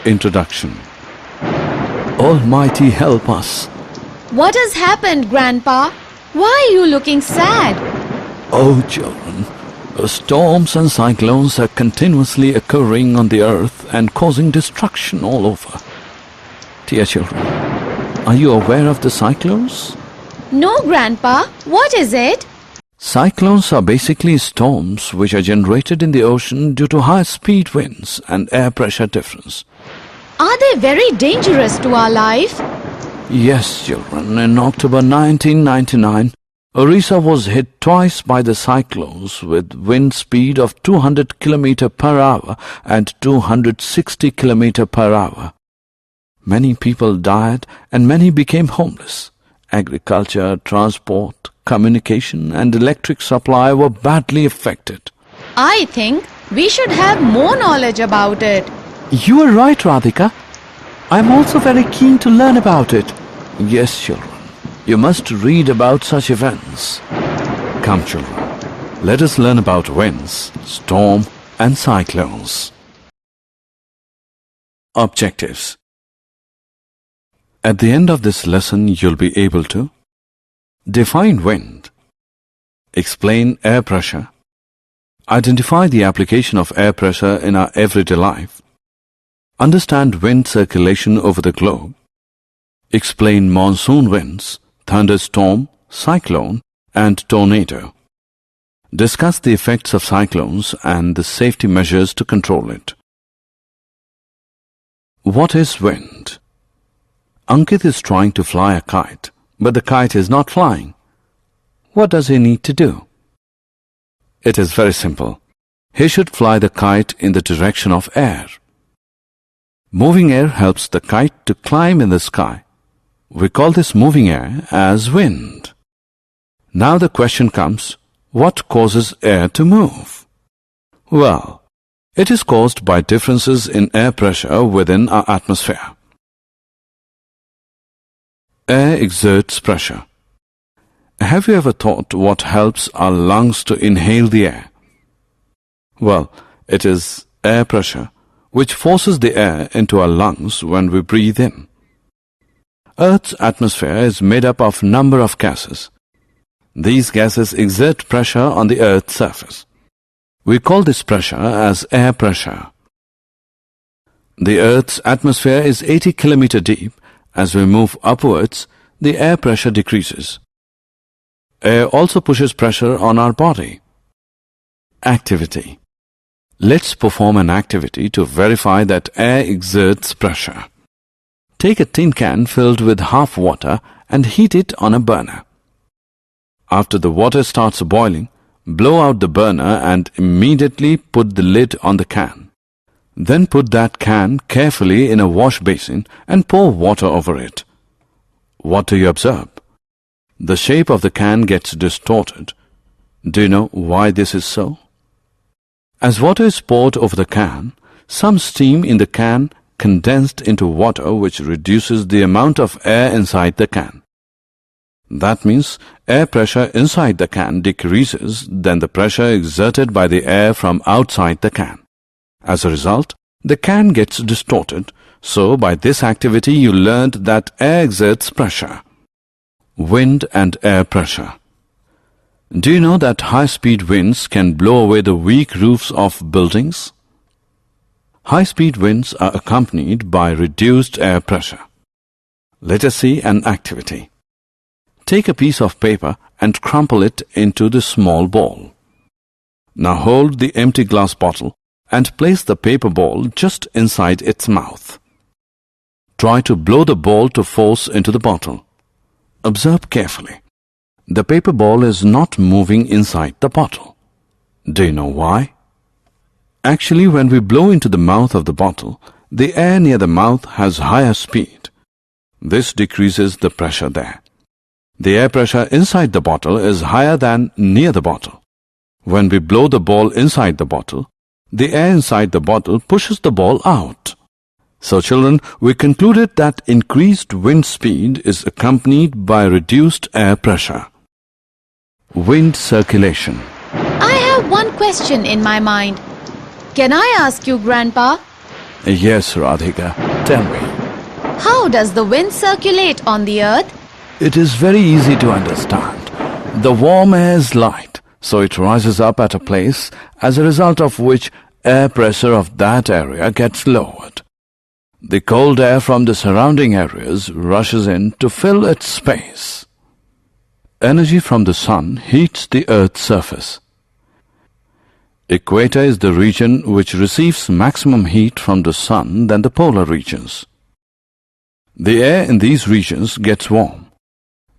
Introduction. Almighty help us. What has happened, Grandpa? Why are you looking sad? Oh, children, storms and cyclones are continuously occurring on the earth and causing destruction all over. Dear children, are you aware of the cyclones? No, Grandpa. What is it? Cyclones are basically storms which are generated in the ocean due to high-speed winds and air pressure difference. Are they very dangerous to our life? Yes, children, in October 1999, Orissa was hit twice by the cyclones with wind speed of 200 km per hour and 260 km per hour. Many people died and many became homeless. Agriculture, transport, communication and electric supply were badly affected. I think we should have more knowledge about it. You are right, Radhika. I am also very keen to learn about it. Yes, children, you must read about such events. Come, children, let us learn about winds, storm and cyclones. Objectives. At the end of this lesson, you'll be able to define wind, explain air pressure, identify the application of air pressure in our everyday life, understand wind circulation over the globe, explain monsoon winds, thunderstorm, cyclone and tornado. Discuss the effects of cyclones and the safety measures to control it. What is wind? Ankit is trying to fly a kite, but the kite is not flying. What does he need to do? It is very simple. He should fly the kite in the direction of air. Moving air helps the kite to climb in the sky. We call this moving air as wind. Now the question comes, what causes air to move? Well, it is caused by differences in air pressure within our atmosphere. Air exerts pressure. Have you ever thought what helps our lungs to inhale the air? Well, it is air pressure, which forces the air into our lungs when we breathe in. Earth's atmosphere is made up of a number of gases. These gases exert pressure on the Earth's surface. We call this pressure as air pressure. The Earth's atmosphere is 80 km deep. As we move upwards, the air pressure decreases. Air also pushes pressure on our body. Activity. Let's perform an activity to verify that air exerts pressure. Take a tin can filled with half water and heat it on a burner. After the water starts boiling, blow out the burner and immediately put the lid on the can. Then put that can carefully in a wash basin and pour water over it. What do you observe? The shape of the can gets distorted. Do you know why this is so? As water is poured over the can, some steam in the can condensed into water, which reduces the amount of air inside the can. That means air pressure inside the can decreases than the pressure exerted by the air from outside the can. As a result, the can gets distorted. So by this activity you learned that air exerts pressure. Wind and air pressure. Do you know that high-speed winds can blow away the weak roofs of buildings? High-speed winds are accompanied by reduced air pressure. Let us see an activity. Take a piece of paper and crumple it into the small ball. Now hold the empty glass bottle and place the paper ball just inside its mouth. Try to blow the ball to force into the bottle. Observe carefully. The paper ball is not moving inside the bottle. Do you know why? Actually, when we blow into the mouth of the bottle, the air near the mouth has higher speed. This decreases the pressure there. The air pressure inside the bottle is higher than near the bottle. When we blow the ball inside the bottle, the air inside the bottle pushes the ball out. So children, we concluded that increased wind speed is accompanied by reduced air pressure. Wind circulation. I have one question in my mind. Can I ask you, Grandpa? Yes, Radhika. Tell me. How does the wind circulate on the earth? It is very easy to understand. The warm air is light, so it rises up at a place, as a result of which air pressure of that area gets lowered. The cold air from the surrounding areas rushes in to fill its space. Energy from the sun heats the earth's surface. Equator is the region which receives maximum heat from the sun than the polar regions. The air in these regions gets warm.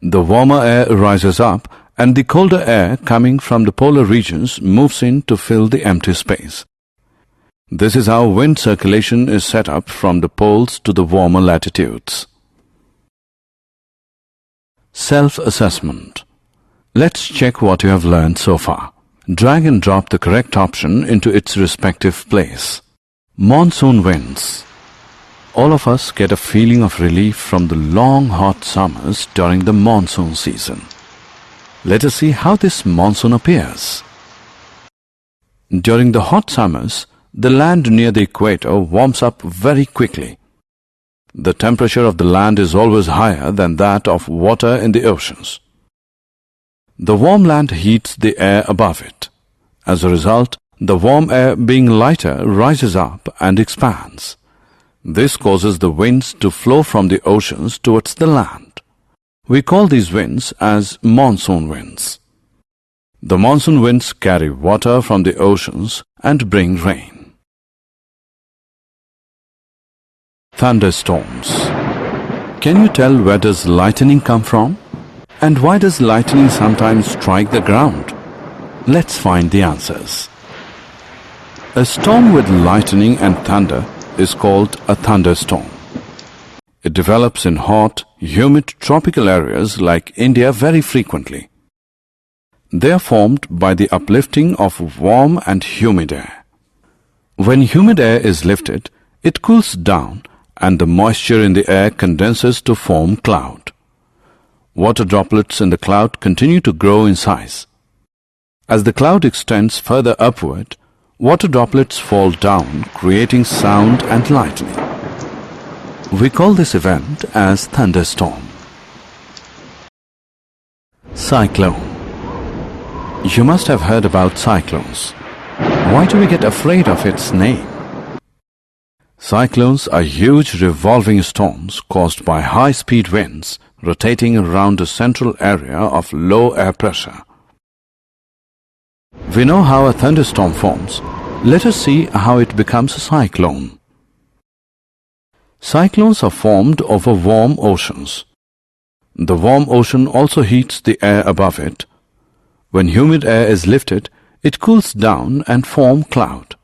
The warmer air rises up and the colder air coming from the polar regions moves in to fill the empty space. This is how wind circulation is set up from the poles to the warmer latitudes. Self-assessment. Let's check what you have learned so far. Drag and drop the correct option into its respective place. Monsoon winds. All of us get a feeling of relief from the long hot summers during the monsoon season. Let us see how this monsoon appears. During the hot summers, the land near the equator warms up very quickly. The temperature of the land is always higher than that of water in the oceans. The warm land heats the air above it. As a result, the warm air being lighter rises up and expands. This causes the winds to flow from the oceans towards the land. We call these winds as monsoon winds. The monsoon winds carry water from the oceans and bring rain. Thunderstorms. Can you tell where does lightning come from? And why does lightning sometimes strike the ground? Let's find the answers. A storm with lightning and thunder is called a thunderstorm. It develops in hot, humid tropical areas like India very frequently. They are formed by the uplifting of warm and humid air. When humid air is lifted, it cools down and the moisture in the air condenses to form cloud. Water droplets in the cloud continue to grow in size. As the cloud extends further upward, water droplets fall down, creating sound and lightning. We call this event as thunderstorm. Cyclone. You must have heard about cyclones. Why do we get afraid of its name? Cyclones are huge revolving storms caused by high-speed winds rotating around a central area of low air pressure. We know how a thunderstorm forms. Let us see how it becomes a cyclone. Cyclones are formed over warm oceans. The warm ocean also heats the air above it. When humid air is lifted, it cools down and forms cloud.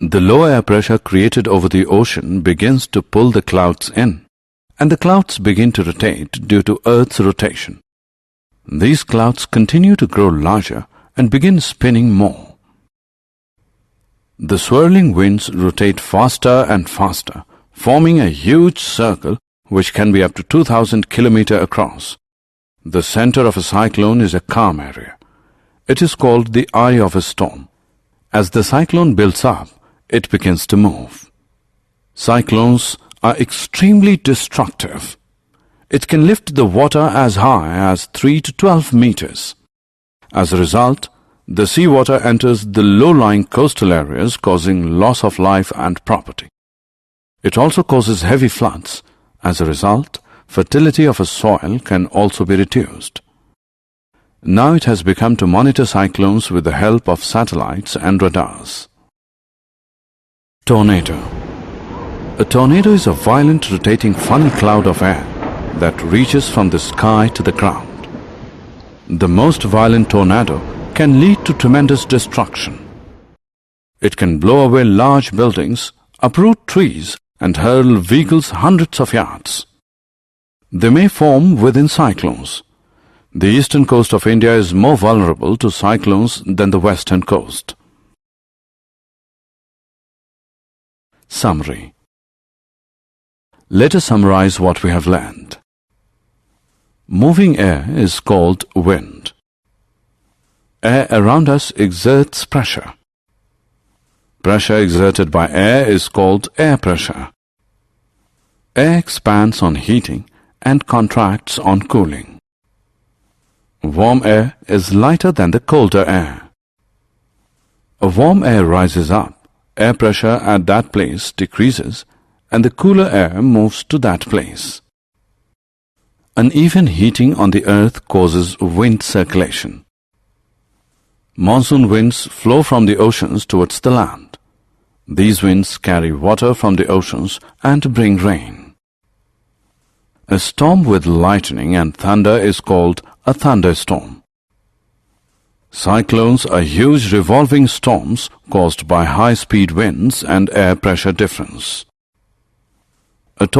The low air pressure created over the ocean begins to pull the clouds in, and the clouds begin to rotate due to Earth's rotation. These clouds continue to grow larger and begin spinning more. The swirling winds rotate faster and faster, forming a huge circle which can be up to 2,000 kilometers across. The center of a cyclone is a calm area. It is called the eye of a storm. As the cyclone builds up, it begins to move. Cyclones are extremely destructive. It can lift the water as high as 3 to 12 meters. As a result, the seawater enters the low-lying coastal areas, causing loss of life and property. It also causes heavy floods. As a result, fertility of a soil can also be reduced. Now it has become to monitor cyclones with the help of satellites and radars. Tornado. A tornado is a violent rotating funnel cloud of air that reaches from the sky to the ground. The most violent tornado can lead to tremendous destruction. It can blow away large buildings, uproot trees, and hurl vehicles hundreds of yards. They may form within cyclones. The eastern coast of India is more vulnerable to cyclones than the western coast. Summary. Let us summarize what we have learned. Moving air is called wind. Air around us exerts pressure. pressure exerted by air is called air pressure. Air expands on heating and contracts on cooling. Warm air is lighter than the colder air. A warm air rises up, air pressure at that place decreases, and the cooler air moves to that place. Uneven heating on the earth causes wind circulation. Monsoon winds flow from the oceans towards the land. These winds carry water from the oceans and bring rain. A storm with lightning and thunder is called a thunderstorm. Cyclones are huge revolving storms caused by high-speed winds and air pressure difference.